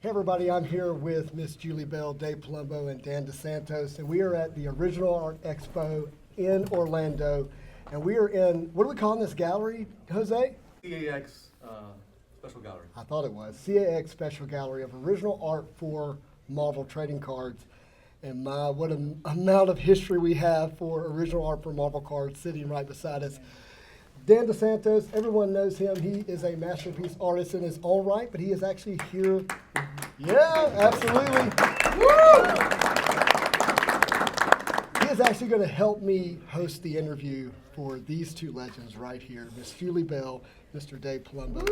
Hey everybody, I'm here with Miss Julie Bell, Dave Palumbo, and Dan DeSantos, and we are at the Original Art Expo in Orlando. And we are in, what are we calling this gallery, Jose? CAX Special Gallery. I thought it was. CAX Special Gallery of Original Art for Marvel Trading Cards. And my, what an amount of history we have for original art for Marvel cards sitting right beside us. Dan DeSantos, everyone knows him. He is a masterpiece artist in his own right, but he is actually here. Yeah, absolutely. Woo! He is actually going to help me host the interview for these two legends right here, Miss Julie Bell, Mr. Dave Palumbo.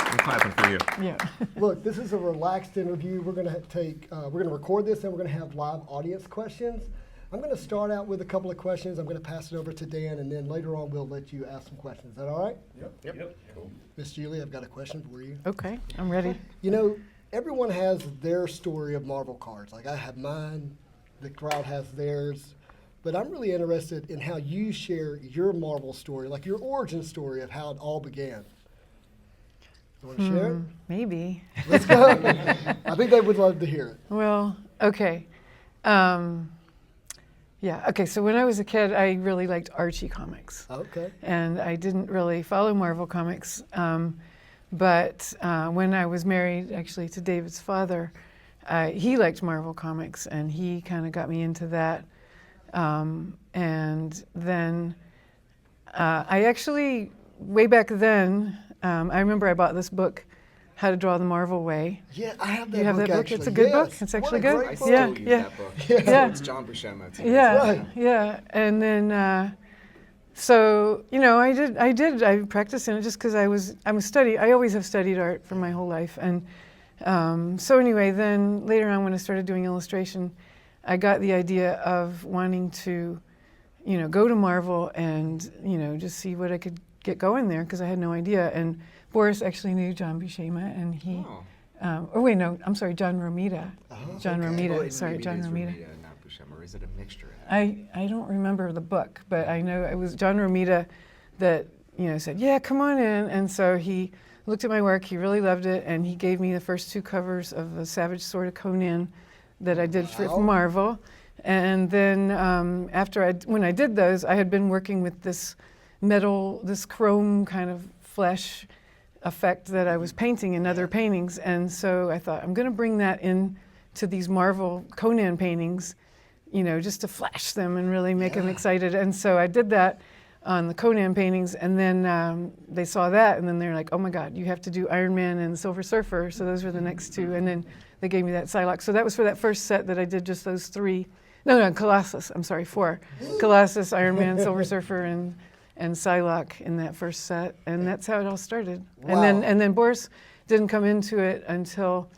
I'm clapping for you. Yeah. Look, this is a relaxed interview. We're going to record this, and we're going to have live audience questions. I'm going to start out with a couple of questions. I'm going to pass it over to Dan, and then later on we'll let you ask some questions. Is that all right? Yep. Cool. Miss Julie, I've got a question for you. Okay, I'm ready. You know, everyone has their story of Marvel cards. Like I have mine, the crowd has theirs, but I'm really interested in how you share your Marvel story, like your origin story of how it all began. You want to share it? Maybe. Let's go. I think they would love to hear it. Well, okay. Okay, so when I was a kid, I really liked Archie comics. Okay. And I didn't really follow Marvel comics. But when I was married, actually, to David's father, he liked Marvel comics, and he kind of got me into that. And then I actually, way back then, I remember I bought this book, How to Draw the Marvel Way. Yeah, I have that You have book, that book? actually. It's a good book. Yes. It's What actually a good. great I book. Yeah, still use yeah. that book. Yeah. It's John Buscema. Yeah, Right. yeah, and then so you know, I practiced in it just because I always have studied art for my whole life, and so anyway, then later on when I started doing illustration, I got the idea of wanting to, you know, go to Marvel and you know just see what I could get going there because I had no idea, and Boris actually knew John Buscema, and he. Oh. I'm sorry, John Romita. John okay. Romita. It Sorry, maybe John it is Romita. Not Buscema, or is it a mixture? I don't remember the book, but I know it was John Romita that, you know, said, yeah, come on in. And so he looked at my work, he really loved it, and he gave me the first two covers of the Savage Sword of Conan that I did for Marvel. And then when I did those, I had been working with this metal, this chrome kind of flesh effect that I was painting in other paintings. And so I thought, I'm going to bring that in to these Marvel Conan paintings, you know, just to flash them and really make them excited. And so I did that on the Conan paintings, and then they saw that, and then they're like, oh my God, you have to do Iron Man and Silver Surfer. So those were the next two, and then they gave me that Psylocke. So that was for that first set that I did just those three. No, Colossus, I'm sorry, four. Colossus, Iron Man, Silver Surfer, and Psylocke in that first set, and that's how it all started. Wow. And then Boris didn't come into it until,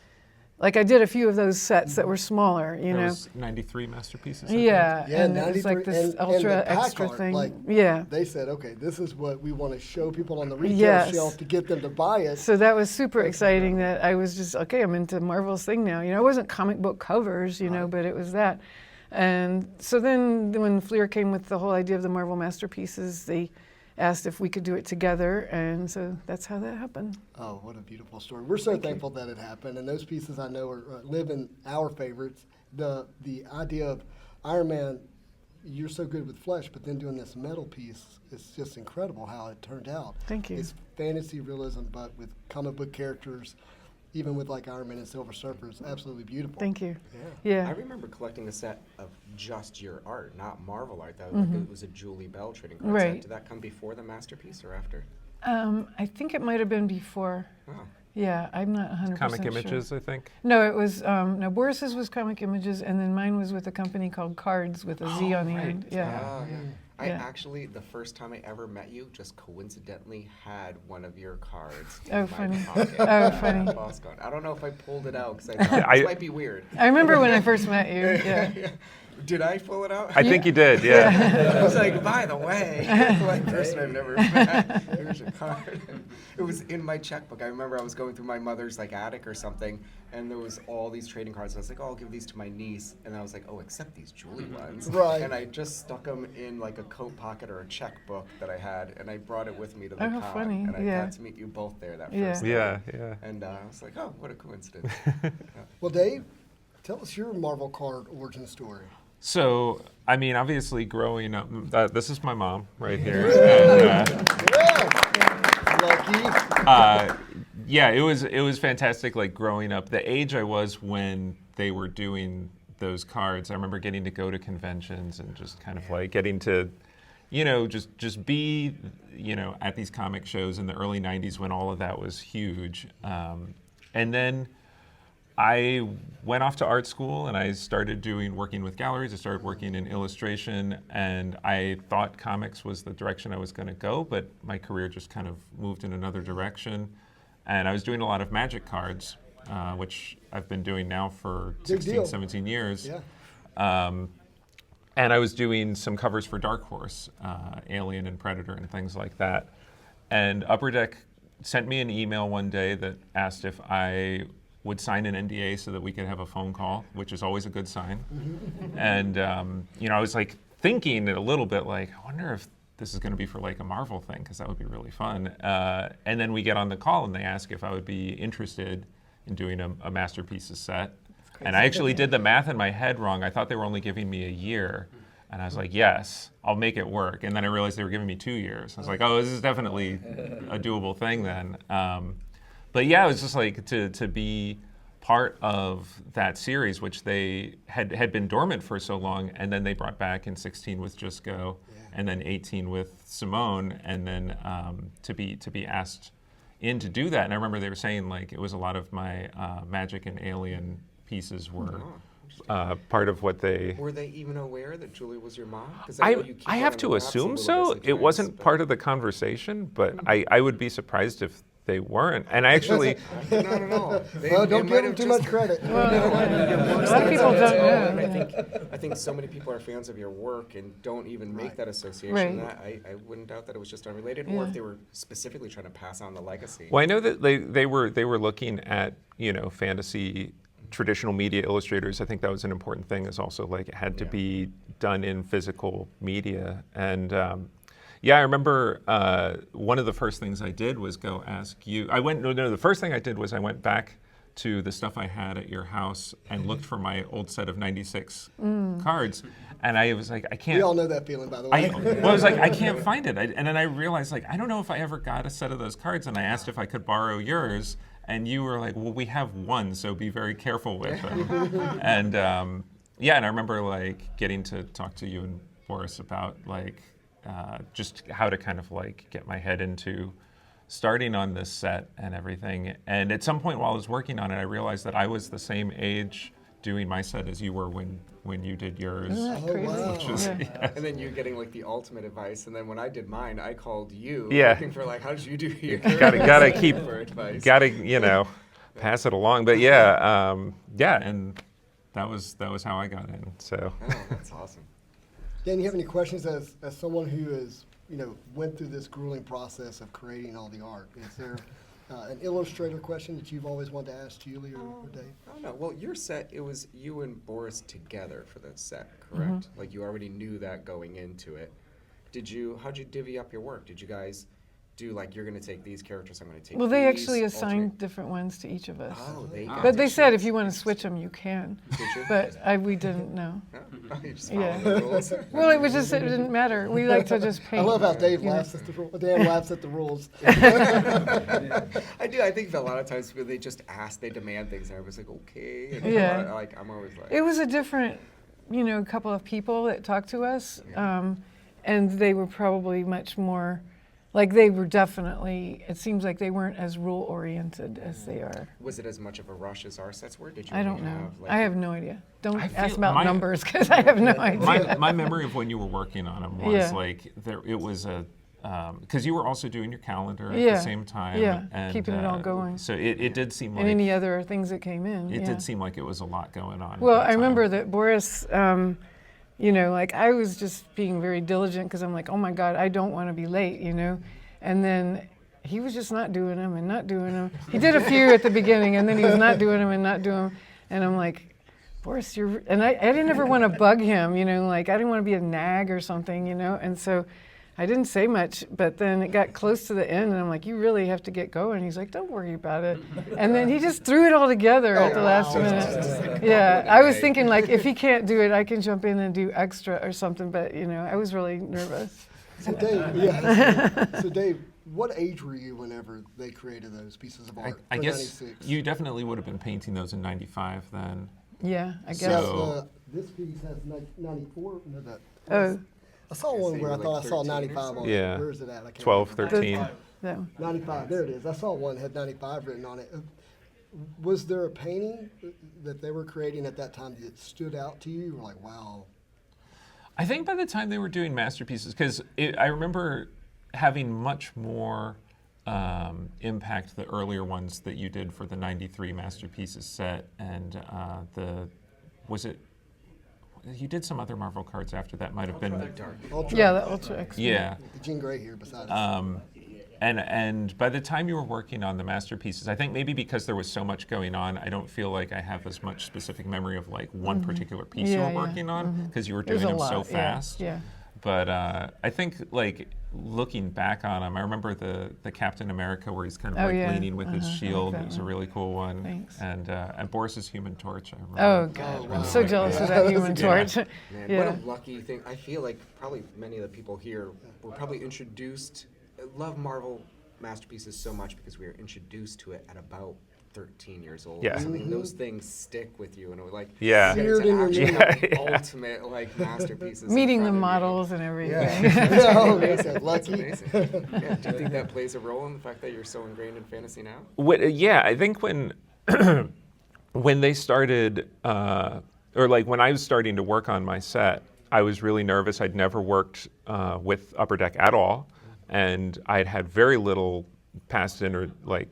like I did a few of those sets that were smaller, you There know. was 93 masterpieces. I think. Yeah, Yeah, and it was like 93 this and ultra the pack extra art, thing. like, Yeah. They said, okay, this is what we want to show people on the retail Yes. shelf to get them to buy it. So that was super exciting that I was just, okay, I'm into Marvel's thing now. You know, it wasn't comic book covers, you know, but it was that. And so then when Fleer came with the whole idea of the Marvel Masterpieces, they asked if we could do it together, and so that's how that happened. Oh, what a beautiful story. We're so thankful that it happened, and those pieces I know live in our favorites. The idea of Iron Man, you're so good with flesh, but then doing this metal piece, it's just incredible how it turned out. Thank you. It's fantasy realism, but with comic book characters, even with like Iron Man and Silver Surfer, it's absolutely beautiful. Thank you. Yeah. Yeah. I rember collecting a set of just your art, not Marvel art. That like, it was a Julie Bell trading card set. Right. Did that come before the masterpiece or after? I think it might have been before. Oh. Yeah, I'm not 100% Comic sure. Images, I think. No, it was, no, Boris's was Comic Images, and then mine was with a company called Cards with a Z on the end. Yeah. Oh, yeah. I Yeah. actually, the first time I ever met you, just coincidentally had one of your cards Oh, in my funny. pocket. Oh, funny. Boss card. I don't know if I pulled it out because I thought this might be weird. I remember when I first met you. Yeah. Did I pull it out? I think you did, yeah. I was like, by the way, like person I've never met. Here's your card. It was in my checkbook. I remember I was going through my mother's like attic or something, and there was all these trading cards. I was like, oh, I'll give these to my niece, and then I was like, oh, except these Julie ones. Right. And I just stuck them in like a coat pocket or a checkbook that I had, and I brought it with me to the Oh, con. how funny, And I yeah. got to meet you both there that Yeah. first day. Yeah. And I was like, oh, what a coincidence. Well, Dave, tell us your Marvel card origin story. So, I mean, obviously, growing up, this is my mom right here. And, Yeah. Lucky. yeah, it was fantastic. Like growing up, the age I was when they were doing those cards, I remember getting to go to conventions and just kind of like getting to, just be, at these comic shows in the early '90s when all of that was huge. And then I went off to art school and I started working with galleries. I started working in illustration, and I thought comics was the direction I was going to go, but my career just kind of moved in another direction. And I was doing a lot of magic cards, which I've been doing now for Big 16, deal. 17 years. Yeah. And I was doing some covers for Dark Horse, Alien and Predator and things like that. And Upper Deck sent me an email one day that asked if I would sign an NDA so that we could have a phone call, which is always a good sign. And I was like thinking a little bit like, I wonder if this is going to be for like a Marvel thing, because that would be really fun. And then we get on the call and they ask if I would be interested in doing a Masterpieces set. And I actually did the math in my head wrong. I thought they were only giving me a year. And I was like, yes, I'll make it work. And then I realized they were giving me 2 years. I was like, oh, this is definitely a doable thing then. But yeah, it was just like to be part of that series, which they had been dormant for so long, and then they brought back in 16 with Just Go, and then 18 with Simone, and then to be asked in to do that. And I remember they were saying like it was a lot of my Magic and Alien pieces were part of what they. Were they even aware that Julie was your mom? 'Cause know you keep I it have under to wraps a assume little so. bit It sometimes, wasn't but- part of the conversation, but I would be surprised if they weren't. And I actually, Not at all. Well, don't give them too much credit. A lot of people don't know. And I think so many people are fans of your work and don't even make that association. Right. I wouldn't doubt that it was just unrelated, or Yeah. if they were specifically trying to pass on the legacy. well, I know that they were looking at fantasy traditional media illustrators. I think that was an important thing. Is also like it had to be done in physical media. And I remember one of the first things I did was go ask you. The first thing I did was I went back to the stuff I had at your house and looked for my old set of 96 cards. And I was like, I can't. We all know that feeling, by the way. I was like, I can't find it. And then I realized, like, I don't know if I ever got a set of those cards. And I asked if I could borrow yours. And you were like, well, we have one, so be very careful with them. And and I remember like getting to talk to you and Boris about like just how to kind of like get my head into starting on this set and everything. And at some point while I was working on it, I realized that I was the same age doing my set as you were when you did yours. Isn't that Oh, crazy? wow. Which was, Yeah. And then you're getting like the ultimate advice. And then when I did mine, I called you Yeah. looking for like, how did you do your gotta keep, for advice. pass it along. But and that was how I got in. So. Oh, that's awesome. Dan, you have any questions as someone who is, went through this grueling process of creating all the art? Is there an illustrator question that you've always wanted to ask Julie or Dave? Oh no, well your set, it was you and Boris together for the set, correct? Like you already knew that going into it. How'd you divvy up your work? Did you guys do like, you're gonna take these characters, I'm gonna take Well, they these, actually alternate- assigned different ones to each of us. Oh, they got But they to said choose. if you want to switch them, you can. Did you? But we didn't know. Oh, you just Yeah. followed the rules. Well, it didn't matter. We like to just I paint. love how Dave you know. laughs at the rules. Dan laughs at the rules. I do. I think that a lot of times people, they just ask, they demand things, and everybody's like, okay. And Yeah. I'm always like, It was a different, couple of people that talked to us, and they were probably much more, like they were definitely, it seems like they weren't as rule-oriented as they are. was it as much of a rush as our sets were? Did you I don't really know. have, like, I have no idea. Don't I ask feel about my- numbers, because I have no idea. My memory of when you were working on them was Yeah. like it was because you were also doing your calendar at Yeah. the same time. Yeah, and, keeping it all going. So it did seem like And any other things that came in. it yeah. did seem like it was a lot going on. at Well, that I remember time. that Boris, like I was just being very diligent because I'm like, oh my God, I don't want to be late, And then he was just not doing them and not doing them. He did a few at the beginning, and then he was not doing them and not doing them. And I'm like, Boris, and I didn't ever want to bug him, like I didn't want to be a nag or something, and so I didn't say much, but then it got close to the end, and I'm like, you really have to get going. He's like, don't worry about it. And then he just threw it all together at the last minute. Yeah, I was thinking, like, if he can't do it, I can jump in and do extra or something, but, I was really nervous. So Dave, Dave, what age were you whenever they created those pieces of art? I for guess 96? you definitely would have been painting those in '95 then. Yeah, I guess. So- This piece has 94. No, that. Oh, I saw one you where I were thought like I saw 13 or 95 on something? it. Yeah. Where is it at? I can't 12, remember. 13. that one. 95. There it is. I saw one that had 95 written on it. Was there a painting that they were creating at that time that stood out to you? You were like, wow. I think by the time they were doing masterpieces, because I remember having much more impact the earlier ones that you did for the '93 masterpieces set, and you did some other Marvel cards after that? Might have been Ultra. Yeah, the Ultra X. yeah. Jean Grey here beside us. And by the time you were working on the masterpieces, I think maybe because there was so much going on, I don't feel like I have as much specific memory of like one particular piece you Yeah, were yeah. working on because you were There's doing a them so lot, yeah, fast. yeah. But I think like looking back on them, I remember the Captain America where he's kind of Oh, like yeah. leaning with his I like shield. that It was a one. really cool one. Thanks. And Boris's Human Torch. I remember. Oh, God. wow. I'm so jealous of that Human Torch. Man, Yeah. what a lucky thing. I feel like probably many of the people here were probably introduced, love Marvel masterpieces so much because we were introduced to it at about 13 years old. Yeah. I mean, those things stick with you, and we're like, Yeah. to Seared in your actually memory. have the Yeah. ultimate like masterpieces. in Meeting the front of you. models and everything. Yeah. Oh, That's that's lucky. amazing. Yeah, do you think that plays a role in the fact that you're so ingrained in fantasy now? Yeah, I think when when they started, or like when I was starting to work on my set, I was really nervous. I'd never worked with Upper Deck at all, and I'd had very little past in or like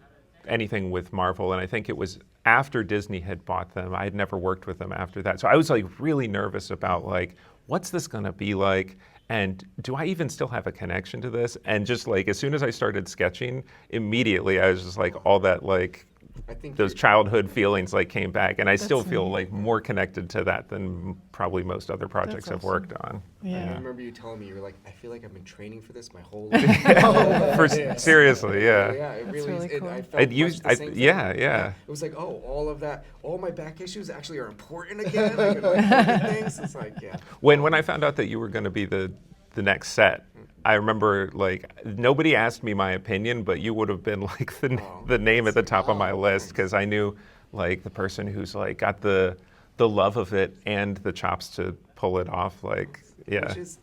anything with Marvel. And I think it was after Disney had bought them. I had never worked with them after that, so I was like really nervous about like, what's this gonna be like? And do I even still have a connection to this? And just like as soon as I started sketching, immediately I was just like all that like I think those you're- childhood feelings like came back, and I still That's feel neat. like more connected to that than probably most other projects I've awesome. worked on. I Yeah. remember you telling me, you were like, I feel like I've been training for this my whole life. Seriously, yeah. Yeah, it That's really, really it, cool. I I'd felt use- much the I- same thing. yeah, yeah. It was like, oh, all of that, all my back issues actually are important again. Like, like things. It's like, yeah. When I found out that you were going to be the next set, I remember like nobody asked me my opinion, but you would have been like the name at the top of my list because I knew like the person who's like got the love of it and the chops to pull it off. Like yeah. Which is,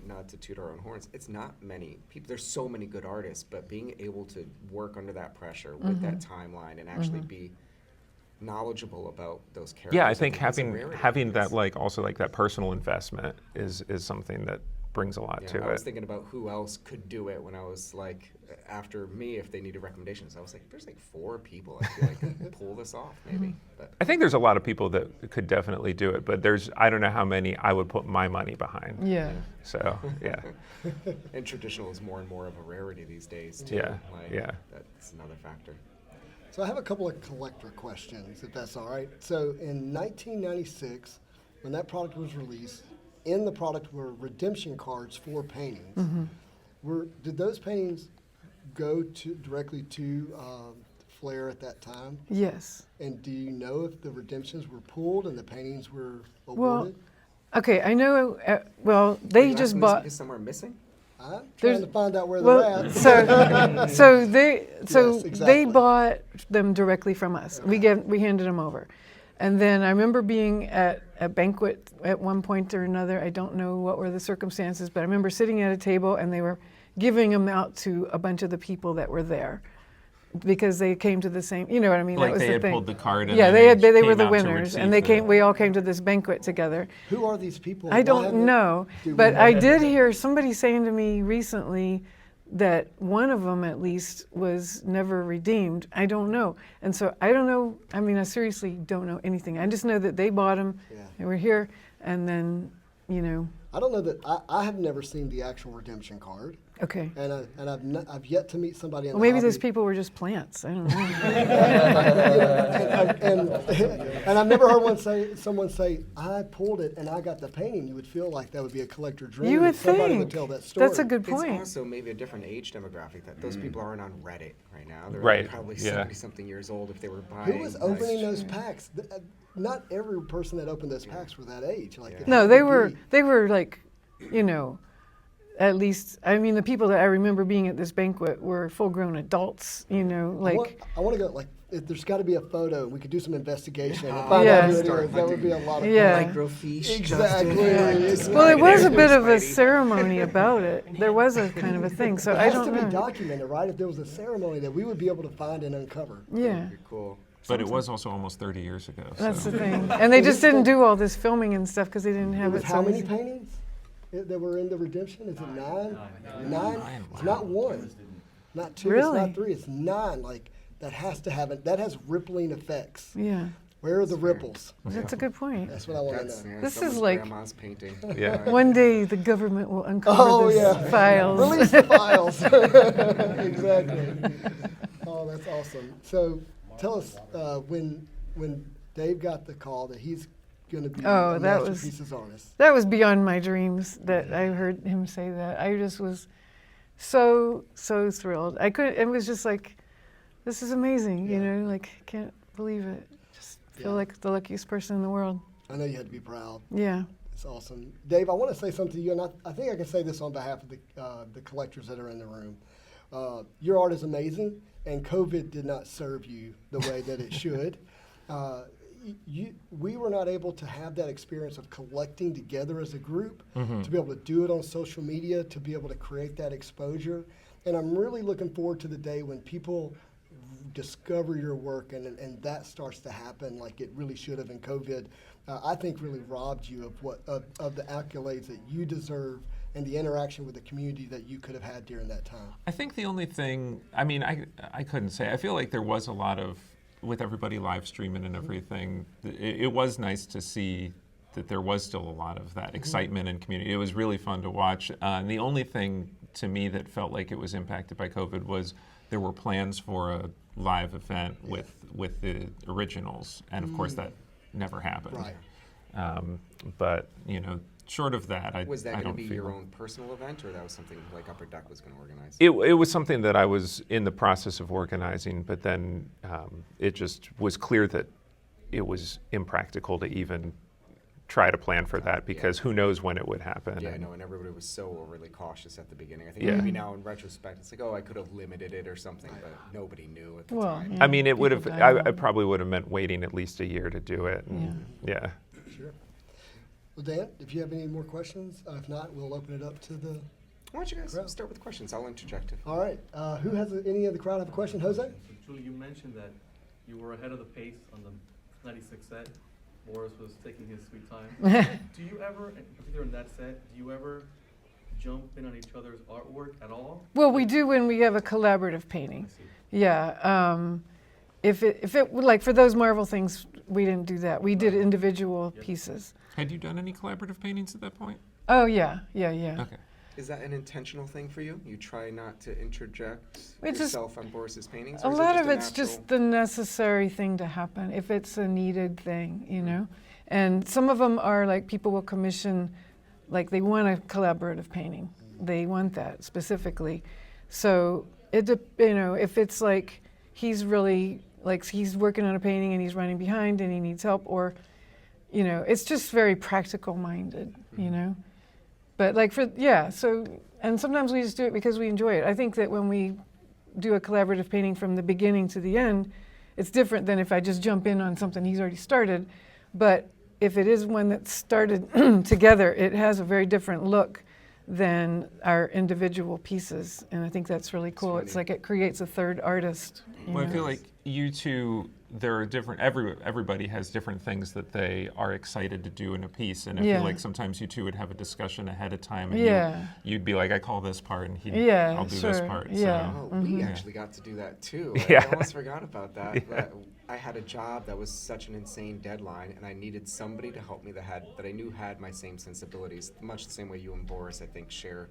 not to toot our own horns, it's not many people. There's so many good artists, but being able to work under that pressure with that timeline and actually be knowledgeable about those characters. Yeah, I think that's a having rarity. having that like also like that personal investment is something that brings a lot Yeah, to I was it. thinking about who else could do it when I was like, after me, if they needed recommendations, I was like, there's like 4 people I feel like could pull this off, maybe. But I think there's a lot of people that could definitely do it, but I don't know how many I would put my money behind. Yeah. So yeah, and traditional is more and more of a rarity these days too. Yeah, Like, yeah. That's another factor. So I have a couple of collector questions, if that's all right. So in 1996, when that product was released, in the product were redemption cards for paintings. Did those paintings go directly to Flair at that time? Yes. And do you know if the redemptions were pulled and the paintings were Well, awarded? Okay, I know. Well, they Last just one bought. is somewhere missing. I'm trying there's- to find out where Well, they're at. so they Yes, exactly. they bought them directly from us. We handed them over, and then I remember being at a banquet at one point or another. I don't know what were the circumstances, but I remember sitting at a table and they were giving them out to a bunch of the people that were there because they came to the same. You know what I mean? like that was they the had thing. pulled the card. And Yeah, then they were came the out to winners, and receive they the- came. We all came to this banquet together. Who are these people? I Why don't haven't- know, do we but know? I did hear somebody saying to me recently that one of them at least was never redeemed. I don't know. And so I don't know. I mean, I seriously don't know anything. I just know that they bought them. Yeah. They were here, and then, I don't know that I have never seen the actual redemption card. Okay. And I've yet to meet somebody in Well, the maybe hobby. those people were just plants. I don't know. and I've never heard someone say, I pulled it and I got the painting. You would feel like that would be a collector dream. You would and somebody think. would tell that story. That's a good It's point. also maybe a different age demographic that those people aren't on Reddit right now. They're Right, probably yeah. 70-something years old if they were buying. Who was opening those packs? Not every person that opened those packs were that age. Like it No, had they to were be- they were like, you know, at least I mean the people that I remember being at this banquet were full-grown adults. You know, like I want to go. Like, if there's got to be a photo. We could do some investigation and Yeah. find Yeah. out who it Start is. That would be a lot of Yeah. fun. Microfiche. Exactly. Justin. well, it was a bit of a Spidey. ceremony about it. There was a kind of a thing. So It I has don't to be know. documented, right? If there was a ceremony that we would be able to find and uncover. Yeah. That'd be cool. But it was also almost 30 years ago. That's so. the thing. And they just didn't do all this filming and stuff because they didn't It have was it. how so many easy. paintings that were in the Redemption? Is it nine? Nine? It's Wow. not one, not two, Really? it's not three, it's nine. Like, that has to have it. That has rippling effects. Yeah, Where are the ripples? that's a good point. That's what I want That's to know. yeah, This is someone's like- grandma's painting. Yeah. One day the government will uncover Oh, this yeah. files. Release the files. Exactly. Oh, that's awesome. So tell us when Dave got the call that he's going to be Oh, a that was- Masterpieces artist. That was beyond my dreams that I heard him say that. I just was so thrilled. I could. It was just like, this is amazing. You Yeah. know, like can't believe it. Just feel Yeah. like the luckiest person in the world. I know you had to be proud. Yeah. It's awesome. Dave, I want to say something to you, and I think I can say this on behalf of the collectors that are in the room. Your art is amazing, and COVID did not serve you the way that it should. We were not able to have that experience of collecting together as a group, to be able to do it on social media, to be able to create that exposure. And I'm really looking forward to the day when people discover your work and that starts to happen like it really should have. In COVID, I think really robbed you of the accolades that you deserve and the interaction with the community that you could have had during that time. I think the only thing, I mean, I couldn't say. I feel like there was a lot of, with everybody live streaming and everything, it was nice to see that there was still a lot of that excitement and community. It was really fun to watch. And the only thing to me that felt like it was impacted by COVID was there were plans for a live event with the originals. And of course that never happened. Right. But, you know, short of that, Was that I going don't to be feel. your own personal event, or that was something like Upper Deck was going to organize? It was something that I was in the process of organizing, but then it just was clear that it was impractical to even try to plan for that because who knows when it would happen. Yeah, I and- know, and everybody was so overly cautious at the beginning. I think Yeah. maybe now in retrospect, it's like, oh, I could have limited it or something, but nobody knew at the Well, time. yeah. I mean, it would have. People died I on it. probably would have meant waiting at least a year to do it. And yeah. Sure. Well, Dan, if you have any more questions, if not, we'll open it up to the. Why don't you guys Crowd. start with questions? I'll interject if. All right. Who has any of the crowd have a question? Jose? So, Julie, you mentioned that you were ahead of the pace on the 96 set. Morris was taking his sweet time. Do you ever, in particular in that set, do you ever jump in on each other's artwork at all? Well, we do when we have a collaborative painting. I see. Yeah. If it like for those Marvel things, we didn't do that. We did individual Yep. pieces. Had you done any collaborative paintings at that point? Oh yeah. Okay. Is that an intentional thing for you? You try not to interject It just- yourself on Boris's paintings? A or is it lot just of a it's just natural- the necessary thing to happen if it's a needed thing, you know. And some of them are like people will commission, like they want a collaborative painting. They want that specifically. So you know, if it's like he's really like he's working on a painting and he's running behind and he needs help, or you know, it's just very practical minded, you know. But like so and sometimes we just do it because we enjoy it. I think that when we do a collaborative painting from the beginning to the end, it's different than if I just jump in on something he's already started. But if it is one that started together, it has a very different look than our individual pieces. And I think that's really cool. It's funny. like it creates a third artist. you Well, I know? feel like you two there are different, everybody has different things that they are excited to do in a piece. And I Yeah. feel like sometimes you two would have a discussion ahead of time. And Yeah. you'd be like, I call this part, and Yeah, I'll do this sure. part. Yeah. So. Oh, we Yeah. actually got to do that too. Yeah. I almost forgot about that. Yeah. But I had a job that was such an insane deadline, and I needed somebody to help me that I knew had my same sensibilities, much the same way you and Boris, I think, share.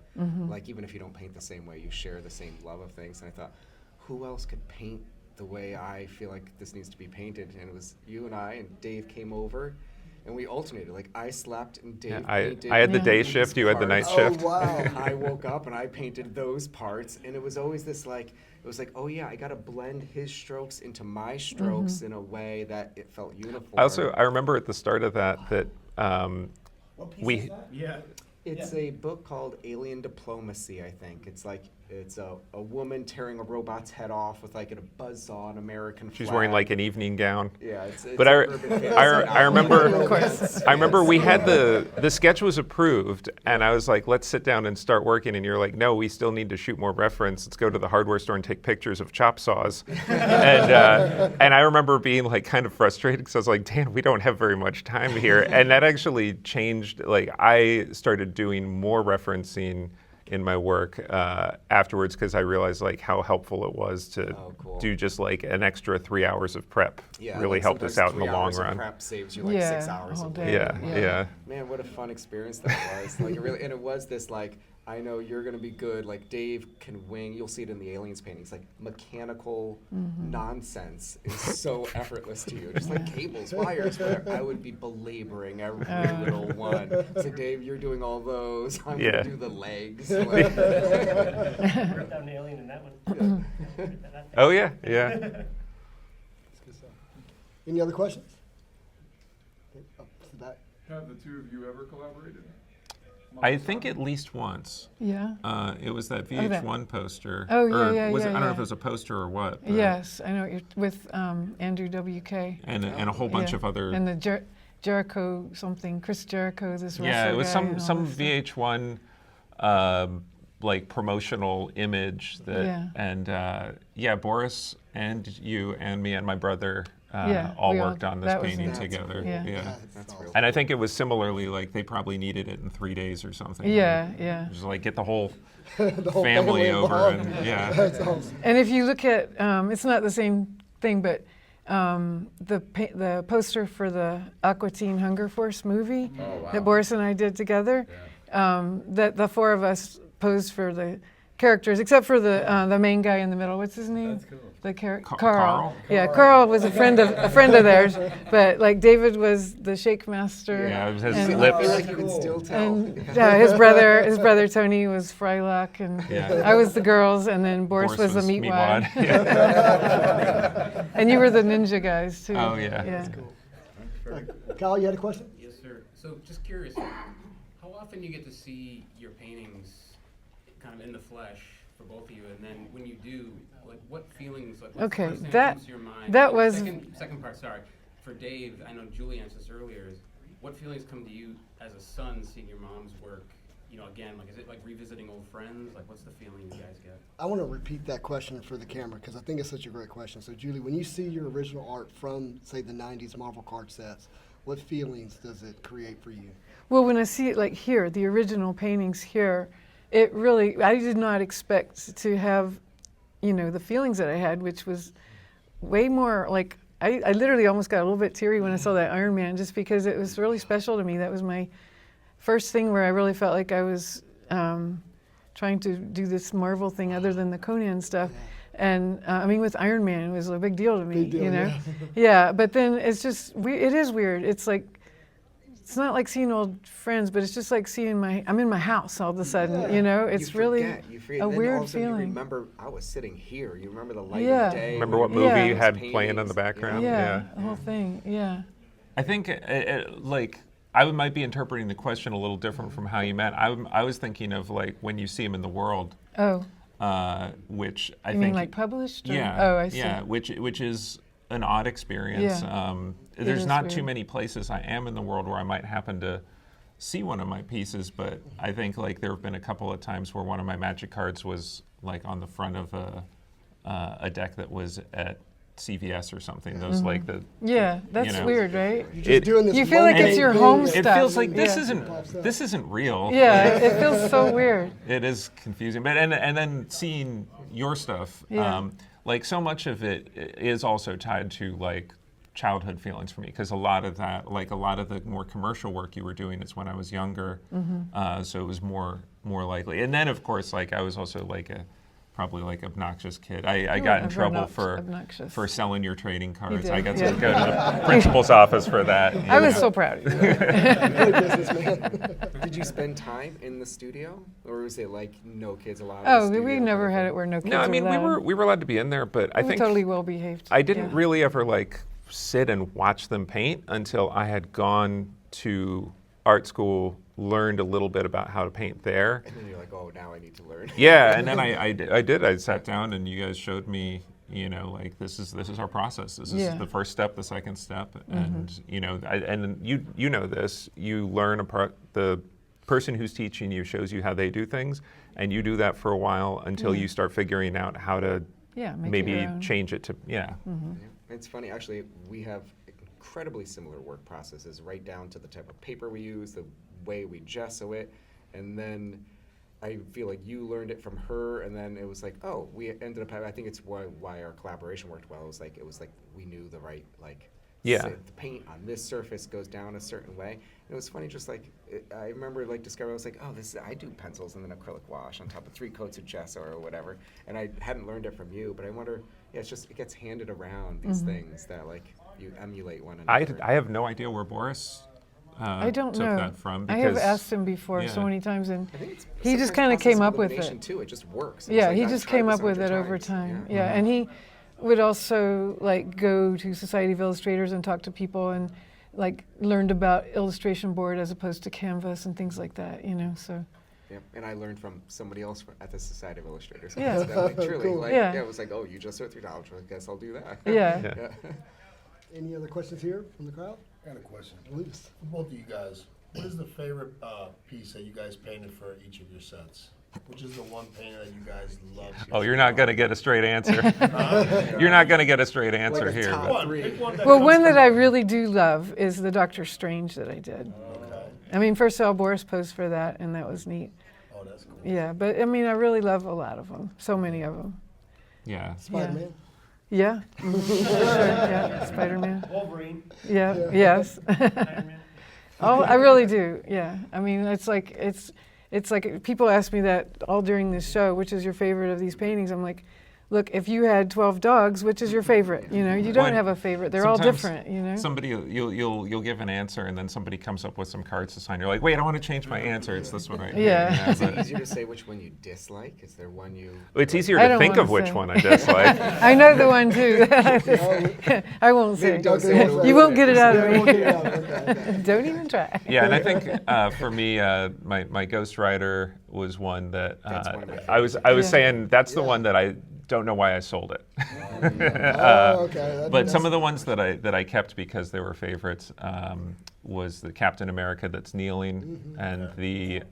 Like, even if you don't paint the same way, you share the same love of things. And I thought, who else could paint the way I feel like this needs to be painted? And it was you and I, and Dave came over, and we alternated. Like, I slept and Dave painted. I had the day these shift, you had the night parts. shift. Oh, wow. I woke up and I painted those parts, and it was always this like, it was like, oh yeah, I gotta blend his strokes into my strokes in a way that it felt uniform. I remember at the start of that we, It's a book called Alien Diplomacy, I think. It's like, it's a woman tearing a robot's head off with like a buzzsaw, an American flag. she's wearing like an evening gown. Yeah, it's But a I urban fantasy I remember, novel. I remember we had the sketch was approved, and I was like, let's sit down and start working. And you're like, no, we still need to shoot more reference. Let's go to the hardware store and take pictures of chop saws. And I remember being like kind of frustrated because I was like, Dan, we don't have very much time here. And that actually changed. Like, I started doing more referencing in my work afterwards, because I realized like how helpful it was to do just like an extra 3 hours of prep. Yeah, Really like helped us sometimes out in the 3 long hours of run. Prep saves you like Yeah, 6 hours a whole of day. work. Yeah. Man, what a fun experience that was. Like, it really, and it was this like, I know you're gonna be good. Like, Dave can wing. You'll see it in the Aliens paintings. Like, mechanical nonsense is so effortless to you. Just like cables, wires. But I would be belaboring every little one. It's like, Dave, you're doing all those. I'm Yeah. gonna do the legs. Like, Ripped out an alien in that one. Oh yeah, yeah. Any other questions? Okay, up to the back. Have the two of you ever collaborated? I think at least once. Yeah. It was that Oh, that- VH1 poster. Oh, yeah, or yeah, was it, yeah, I don't know yeah. if it was a poster or what. but- Yes, I know what you're with Andrew WK. And a whole bunch Yeah. of other. And the Jericho something, Chris Jericho, this wrestler Yeah, it was guy some and all some this stuff. VH1 like promotional image that Yeah. and yeah, Boris and you and me and my brother Yeah, all we all- worked on this that was painting neat. together. Yeah. That's real. And I think it was similarly like they probably needed it in 3 days or something. Yeah, yeah. Just like get the whole The whole family over involved. and yeah. That's awesome. And if you look at, it's not the same thing, but the poster for the Aqua Teen Hunger Force movie that Boris and I did together, that the four of us posed for the characters, except for the main guy in the middle. What's his name? That's cool. The Carl? Carl. Yeah, Carl was a friend of theirs, but like David was the shake master. Yeah, it was his And- I lips. feel like you can still tell. And his brother Tony was Frylock, and Yeah. I was the girls, and then Boris was the meatwad. Yeah. And you were the ninja guys too. Oh, yeah. Yeah. Kyle, you had a question? Yes, sir. So just curious, how often do you get to see your paintings kind of in the flesh for both of you? And then when you do, like what feelings, like what's Okay, the first thing that- comes to your mind? that And was- second part, sorry. For Dave, I know Julie asked this earlier, is what feelings come to you as a son seeing your mom's work? You know, again, like is it like revisiting old friends? Like what's the feeling you guys get? I want to repeat that question for the camera because I think it's such a great question. So, Julie, when you see your original art from, say, the 90s Marvel card sets, what feelings does it create for you? Well, when I see it like here, the original paintings here, it really, I did not expect to have, you know, the feelings that I had, which was way more like, I literally almost got a little bit teary when I saw that Iron Man, just because it was really special to me. That was my first thing where I really felt like I was trying to do this Marvel thing other than the Conan stuff. And I mean, with Iron Man, it was a big deal to me, Big deal, you know? yeah. Yeah, but then it's just, it is weird. It's like, it's not like seeing old friends, but it's just like seeing I'm in my house all of a sudden, Yeah. you know? It's You really forget, you forget. a And then all weird of a sudden feeling. You remember, I was sitting here. You remember the light Yeah. of day. Remember when what you movie Yeah. you those had playing in paintings, the background? Yeah, the whole thing, yeah. I think, like, I might be interpreting the question a little different from how you meant. I was thinking of, like, when you see him in the world, Oh, which I you think... mean like published? Or? Yeah. Oh, I see. Yeah, which is an odd experience. Yeah. It There's is not too weird. many places I am in the world where I might happen to see one of my pieces, but I think, like, there have been a couple of times where one of my magic cards was, like, on the front of a deck that was at CVS or something. Those like the Yeah, that's know. weird, right? You're just It- doing this You feel like mundane it's your thing home that- it stuff. feels like this Yeah. isn't real. Yeah, it feels so weird. It is confusing, but and then seeing your stuff, Yeah. like so much of it is also tied to like childhood feelings for me, because a lot of that, like a lot of the more commercial work you were doing is when I was younger, so it was more likely. And then of course, like I was also like probably like obnoxious kid. I You got were in trouble obnoxious. for selling your trading cards. did, I got yeah. to go to the principal's office for that. you I was know. so proud of you. Good businessman. Did you spend time in the studio, or was it like no kids allowed? in Oh, the studio we kind never of had thing? it where no kids No, I mean were we were allowed to be in there, but I We were think totally well behaved. I didn't Yeah. really ever like sit and watch them paint until I had gone to art school, learned a little bit about how to paint there. And then you're like, oh, now I need to learn. Yeah, and then I did. I sat down and you guys showed me, you know, like this is our process. This is Yeah. the first step, the second step, and you know, and you know this. You learn the person who's teaching you shows you how they do things, and you do that for a while until you start figuring out how to Yeah, make it maybe your own. change it to Yeah. It's funny, actually, we have incredibly similar work processes, right down to the type of paper we use, the way we gesso it, and then I feel like you learned it from her, and then it was like, oh, we ended up having, I think it's why our collaboration worked well. It was like we knew the right, like, Yeah. the paint on this surface goes down a certain way. And it was funny, just like, I remember like discovering, I was like, oh, I do pencils and then acrylic wash on top of 3 coats of gesso or whatever. And I hadn't learned it from you, but I wonder, yeah, it's just, it gets handed around, these things that like, you emulate one another. I have no idea where Boris I don't took know. that from. I have because- aust him before so yeah. many times, and I think it's he just sometimes kind of process came up with elimination, it. too. It just works. It's Yeah, like, he I've just tried came this up with 100 it over times. time. Yeah. Yeah, and he would also like go to Society of Illustrators and talk to people and like learned about illustration board as opposed to canvas and things like that, you know. So Yep, and I learned from somebody else at the Society of Illustrators. Yeah. Coincidentally, truly, Cool. like, Yeah. it was like, oh, you just went through college. Well, I guess I'll do that. yeah. Yeah. Any other questions here from the crowd? I got a question. Please. For both of you guys, what is the favorite piece that you guys painted for each of your sets? Which is the one painting that you guys love? Oh, you're not going to get a straight answer. You're not going to get a straight answer Like a here. top but- One, three. pick one that Well, comes one to that I mind. really do love is the Doctor Strange that I did. Okay. I mean, first of all, Boris posed for that, and that was neat. Oh, that's cool. Yeah, but I mean, I really love a lot of them. So many of them. Yeah. Spider-Man. Yeah. Mhm, for sure. Yeah. Spider-Man. Wolverine, Yeah. Yes. Iron Man. Oh, I really do. Yeah. I mean, it's like people ask me that all during this show, which is your favorite of these paintings? I'm like, look, if you had 12 dogs, which is your favorite? You know, you don't When- have a favorite. They're all sometimes different, you know? Somebody you'll give an answer and then somebody comes up with some cards to sign. You're like, wait, I want to change my answer. It's this one right here. Yeah. You know, Is it but- easier to say which one you dislike? Is there one you... it's easier I to don't think of wanna which say. one I dislike. I know the one too. I won't say. Maybe don't say it. You won't get it out Yeah, of we'll me. get it out. Okay. Don't even try. Yeah, and I think for me, my Ghost Rider was one that That's one of my I was Yeah. saying that's the Yeah. one that I don't know why I sold it. Oh, okay. But some of the ones that I kept because they were favorites was the Captain America that's kneeling and the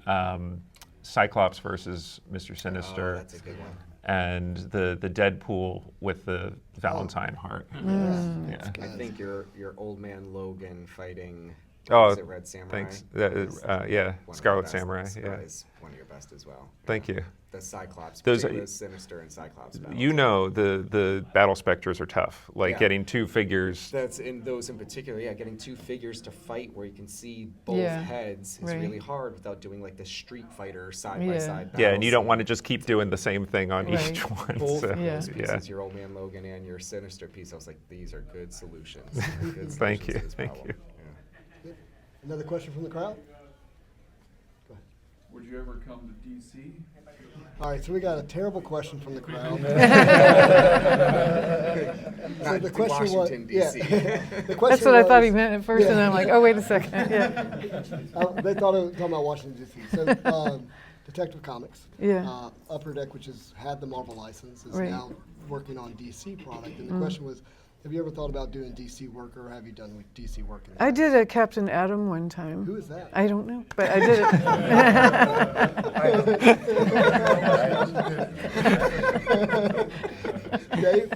Cyclops versus Mr. Oh, Sinister that's a good one. and the Deadpool with the Valentine heart. Yeah. I think your old man Logan fighting... Oh, is it Red Samurai? thanks. Is Yeah, one of the Scarlet best. Samurai. Scarlet Yeah. is one of your best as well. Thank you. The Cyclops, Those are- particularly Sinister and Cyclops battles. You know the battle specters are tough. Like Yeah. getting 2 figures. That's in those in particular, yeah. Getting 2 figures to fight where you can see both Yeah, heads is right. really hard without doing like the Street Fighter side by Yeah. side. Yeah, and you don't want to just keep doing the same thing on Right. each one. both so, of Yeah. those yeah. pieces, your Old Man Logan and your Sinister piece. I was like, these are good solutions. Good Thank solutions you, to this thank problem. you. Yeah. Another question from the crowd? Would you ever come to DC? All right, so we got a terrible question from the crowd. So Not the to question was, Washington, yeah. D.C. The question That's what I thought he was- meant at first, and yeah. I'm like, oh, wait a second. Yeah. They thought it was talking about Washington D.C. So, Detective Comics, Yeah. Upper Deck, which has had the Marvel license, is Right. now working on DC product. And the question was, have you ever thought about doing DC work, or have you done with DC work? In the I past? did a Captain Atom one time. Who is that? I don't know, but I did it. Dave?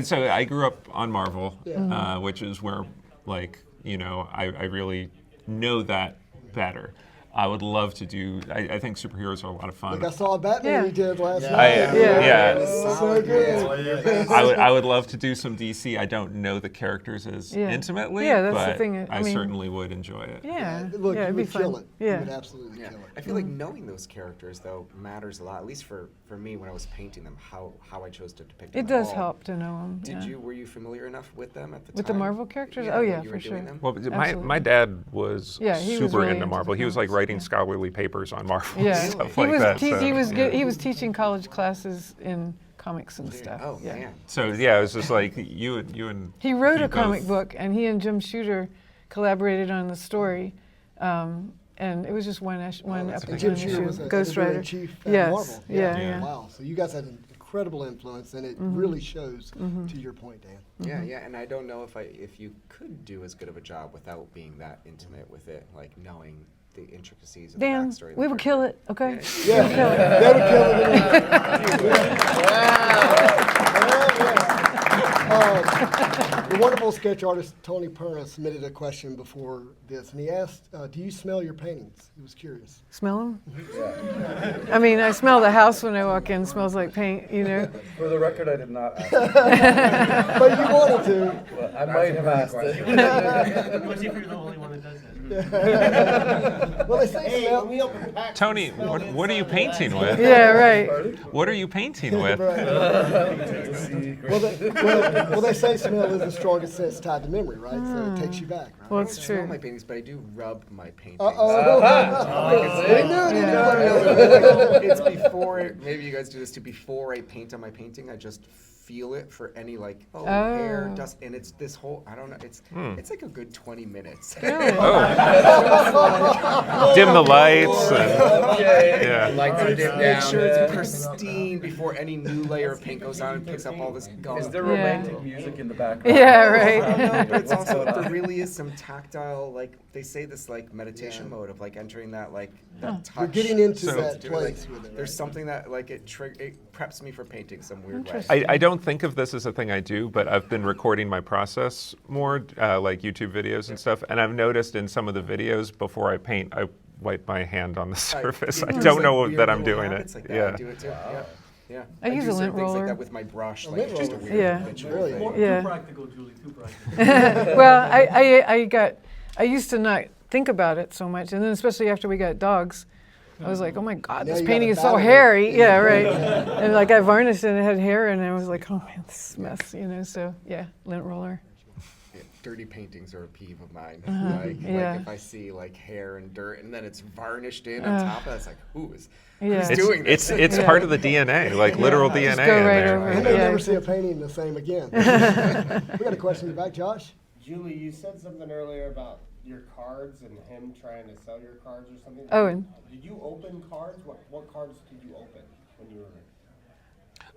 So I grew up on Marvel, Yeah. which is where, like, I really know that better. I would love to do. I think superheroes are a lot of fun. Like I saw a Batman Yeah. you did last Yeah. night. Yeah. So good. I would love to do some DC. I don't know the characters as Yeah. intimately, Yeah, that's the but thing. I mean- certainly would enjoy it. Yeah. Look, yeah, you it'd be would fun. kill it. You Yeah. would absolutely Yeah, kill it. I feel like knowing those characters though matters a lot. At least for me when I was painting them, how I chose to depict them. It at does all. help to know them. Were you familiar enough with them at the time? With the Marvel characters? Yeah, Oh, when yeah, you for were doing sure. them? Well, my Absolutely. dad was Yeah, he was super really into into Marvel. He was like comics, writing yeah. scholarly papers on Marvel Yeah, and stuff he like was that. he, so, he was yeah. good. He was teaching college classes in comics and stuff. Oh yeah. man. So yeah, it was just like you and He wrote he a comic both- book, and he and Jim Shooter collaborated on the story, and it was just one that's episode. And Jim Ghost Shooter was Ghost editor in Rider. chief at Yes, Marvel. yeah, yeah. Wow. So you guys had an incredible influence, and it really shows. To your point, Dan. Yeah, yeah, and I don't know if you could do as good of a job without being that intimate with it, like knowing the intricacies of Dan, the backstory. of we the would kill character. it, okay? Yeah, they would kill it. The wonderful sketch artist Tony Perna submitted a question before this, and he asked, "Do you smell your paintings?" He was curious. Smell them? I mean, I smell the house when I walk in. It smells like paint, you know? For the record, I did not ask. But you wanted to. Well, I might have asked it. Let's see if you're the only one that does that. Well, they say smell. Tony, what are you painting with? Yeah, right. What are you painting with? Well, they say smell is the strongest sense tied to memory, right? So it takes you back, right? Well, I it's don't smell true. my paintings, but I do rub my paintings. They knew it. Yeah. It's before, maybe you guys do this too, before I paint on my painting, I just feel it for any hair, Oh. dust, and it's this whole, I don't know, it's like a good 20 minutes. Really? Dim the lights. And, yeah. Lights are dimmed Make down. sure it's pristine before any new layer of paint goes on and picks up all this gum. Is there Yeah. romantic music in the background? Yeah, No, right. but it's What's also, going on? there really is some tactile, like, they say this, like, meditation mode of, like, entering that, like, that touch. We're getting into So- that to it, like, place with it. there's right? something that, like, it preps me for painting some weird way. Interesting. I don't think of this as a thing I do, but I've been recording my process more, like YouTube videos and stuff. And I've noticed in some of the videos before I paint, I wipe my hand on the surface. I There's, don't like, know weird that I'm little doing habits it. Like that. I Yeah. do it too. Yeah. Yeah. I use do a certain lint things roller. like that with my brush. A Like, lint it's just a roller. weird Yeah. habitual Really? thing. Yeah. Too practical, Julie, too practical. Well, I used to not think about it so much, and then especially after we got dogs, I was like, oh my God, Now this you painting gotta is so battle it. hairy. Yeah, right. And like I varnished it and it had hair, and I was like, oh man, this is a mess, you know. So yeah, lint roller. Yeah, dirty paintings are a peeve of mine. yeah. Like if I see like hair and dirt and then it's varnished in on top of it, it's like, who's Yeah. It's, doing it's, this? it's Yeah. part of the DNA, like literal DNA go in right there. over I it. may Yeah, never see a painting the same again. We got a question in the back, Josh. Julie, you said something earlier about your cards and him trying to sell your cards or something. Owen. Did you open cards? What cards did you open when you were?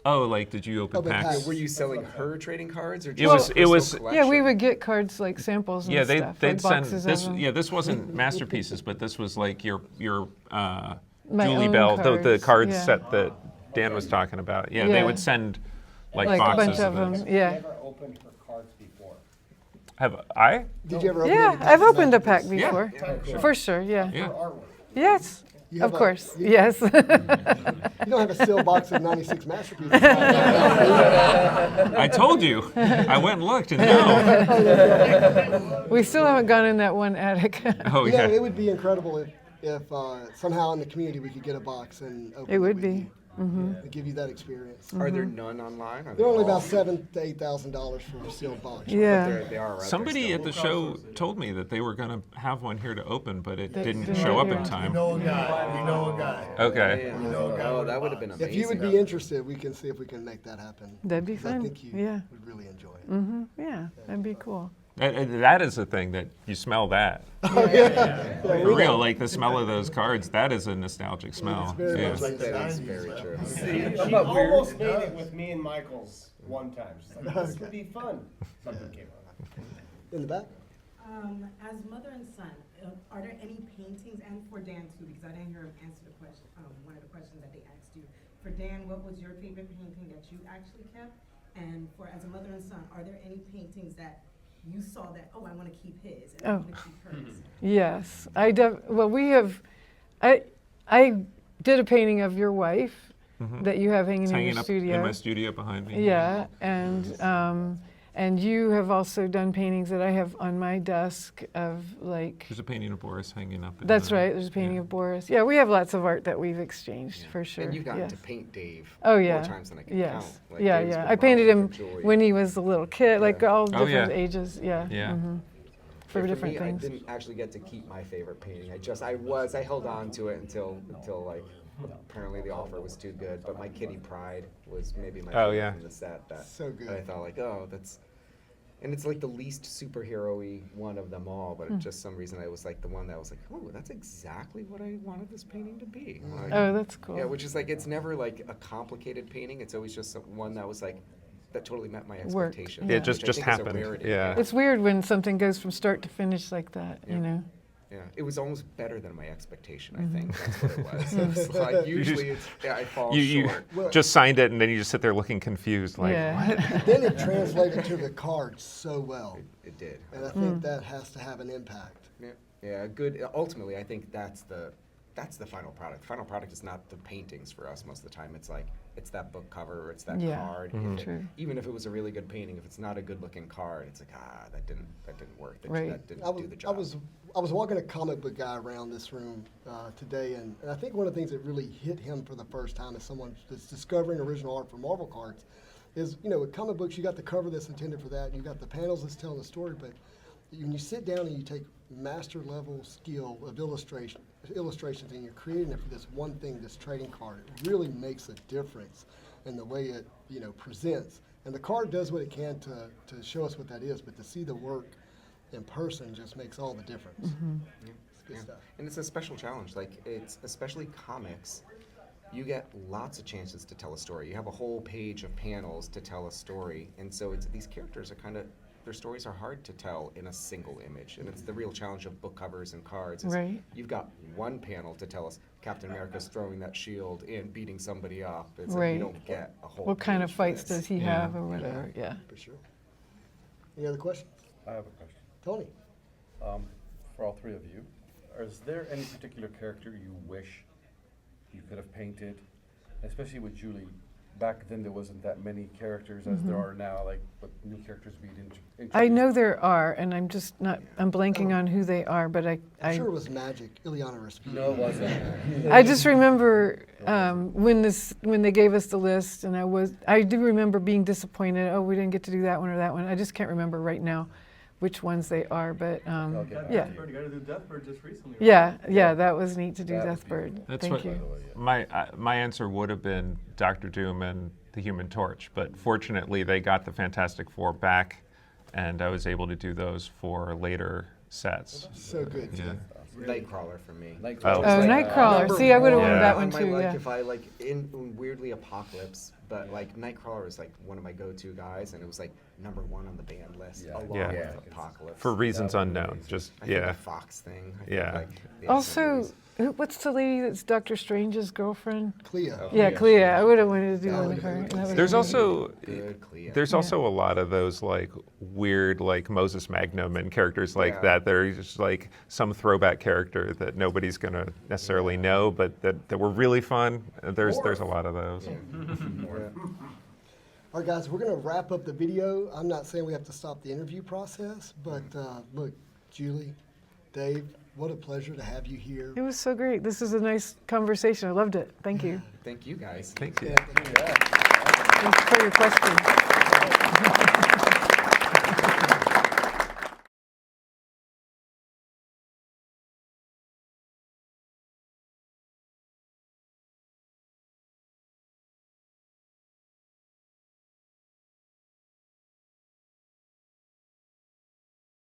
Oh, like did you open Open packs? packs. Were you selling her trading cards or just It was- a it was- personal Yeah, we collection? would get cards like samples and Yeah, stuff. they'd like send boxes this. of them. Yeah, this wasn't masterpieces, but this was like your My Julie own Bell, the cards, card yeah. set that Dan was talking about. Yeah, they Yeah. would send like Like a boxes bunch of them. those. Yeah. Never opened her cards before. Have I? Did you ever open Yeah, any I've pack of opened a pack masterpieces? before. For sure, yeah. Yeah. Her artwork. Yes, You of have a- course. you- Yes. You don't have a sealed box of 96 masterpieces. I told you. I went and looked, and no. We still haven't gone in that one attic. Oh You know, yeah. it would be incredible if somehow in the community we could get a box and open It would with be. you and give you that experience. Are there none online? Are they They're only all- about $7,000 to $8,000 for a sealed box. Yeah. They are out there Somebody still. at the show told me that they were going to have one here to open, but it That didn't didn't show up get in here. We time. know a guy. We know a guy. Okay. Yeah. You know, a guy Oh, with that a would have been box. amazing. If you would be interested, we can see if we can make that happen. That'd be 'Cause I fun. think you Yeah. would really enjoy it. Yeah, that'd be cool. That is the thing that you smell that. Yeah, For we real, know. like the smell of those cards, that is a nostalgic smell. It's very Yeah. much like That that. is very true. She almost made it with me and Michael's one time. She's like, this would be fun. Something came up. In the back? As mother and son, are there any paintings, and for Dan too, because I didn't hear him answer the question, one of the questions that they asked you. For Dan, what was your favorite painting that you actually kept? And for as a mother and son, are there any paintings that you saw that, oh, I want to keep his and Oh. I want to keep hers? Yes, well, we have. I did a painting of your wife that you have hanging It's in hanging your up studio. in my studio behind me. Yeah, and you have also done paintings that I have on my desk of like. There's a painting of Boris hanging up. That's right. There's a painting of Boris. Yeah, we have lots of art that we've exchanged for sure. And you've gotten yes. to paint Dave Oh yeah. more times than I can yes. count. Like, yeah, Dave's yeah. been I painted modeling him for Julie. when he was a little kid, like all Oh, different yeah. ages. Yeah. Yeah. For different me, things. I didn't actually get to keep my favorite painting. I held on to it until like apparently the offer was too good. But my Kitty Pride was maybe my favorite yeah. from the set. So good. That I thought like, oh, that's, and it's like the least superhero-y one of them all. But it just some reason I was like the one that was like, oh, that's exactly what I wanted this painting to be. Like, Oh, that's cool. yeah, which is like it's never like a complicated painting. It's always just one that was like that totally met my Worked. expectations. Yeah, It it just which I think is a happened. rarity. Yeah. It's weird when something goes from start to finish like that. Yeah. You know. Yeah, it was almost better than my expectation. I Mm-hmm. think that's what it was. It was like usually I fall You short. Well- just signed it and then you just sit there looking confused, like, yeah. what? Then it translated to the card so well, It did. and I think that has to have an impact. Yeah, yeah. Good. Ultimately, I think that's the final product. The final product is not the paintings for us most of the time. It's like it's that book cover or it's that Yeah, card. true. Even if it was a really good painting, if it's not a good looking card, it's like that didn't work. Right. That didn't I was, do the job. I was walking a comic book guy around this room today, and I think one of the things that really hit him for the first time as someone that's discovering original art for Marvel cards is, with comic books, you got the cover that's intended for that, and you got the panels that's telling the story, but when you sit down and you take master level skill of illustrations and you're creating it for this one thing, this trading card, it really makes a difference in the way it, presents. And the card does what it can to show us what that is, but to see the work in person just makes all the difference. It's good stuff. And it's a special challenge. Like it's especially comics. You get lots of chances to tell a story. You have a whole page of panels to tell a story, and so these characters are their stories are hard to tell in a single image, and it's the real challenge of book covers and cards. Is Right. You've got one panel to tell us Captain America's throwing that shield and beating somebody up. It's like Right. you don't get a whole. What kind of page for fights this. does he Yeah. have or whatever? Yeah. For sure. Any other questions? I have a question. Tony? For all three of you, is there any particular character you wish you could have painted? Especially with Julie. Back then there wasn't that many characters as there are now, like with new characters being introduced. I know there are, and I'm just not. I'm blanking on who they are, but I'm sure it was Magic, Ileana Rasputin. No, it wasn't. I just remember when they gave us the list, and I do remember being disappointed. Oh, we didn't get to do that one or that one. I just can't remember right now which ones they are, but Okay. yeah, Deathbird, you got to do Deathbird just recently. right? yeah, that was neat to do That was Deathbird. beautiful. That's Thank what you. my answer would have been Doctor Doom and the Human Torch, but fortunately they got the Fantastic Four back, and I was able to do those for later sets. So good, Yeah. too. Nightcrawler for me. Oh. Oh, Like, Nightcrawler. number See, I would have one wanted that on one my, too. like, Yeah. if I in weirdly Apocalypse, but like Nightcrawler is like one of my go-to guys, and it was like number one on the band list Yeah. along Yeah. with Apocalypse. For reasons That would be unknown, amazing. just I think yeah. the Fox thing. I Yeah. Think, like, the Also, movies. what's the lady that's Doctor Strange's girlfriend? Clea. Yeah, Clea. I would have wanted to do That one would of have her. been That would've There's been also Good Clea. there's Yeah. also a lot of those like weird like Moses Magnum and characters like Yeah. that. They're just like some throwback character that nobody's gonna necessarily know, but that were really fun. There's a lot of those. All right, guys, we're going to wrap up the video. I'm not saying we have to stop the interview process, but look, Julie, Dave, what a pleasure to have you here. It was so great. This is a nice conversation. I loved it. Thank you. Thank you guys. Thank you. Yeah. Thanks for your questions.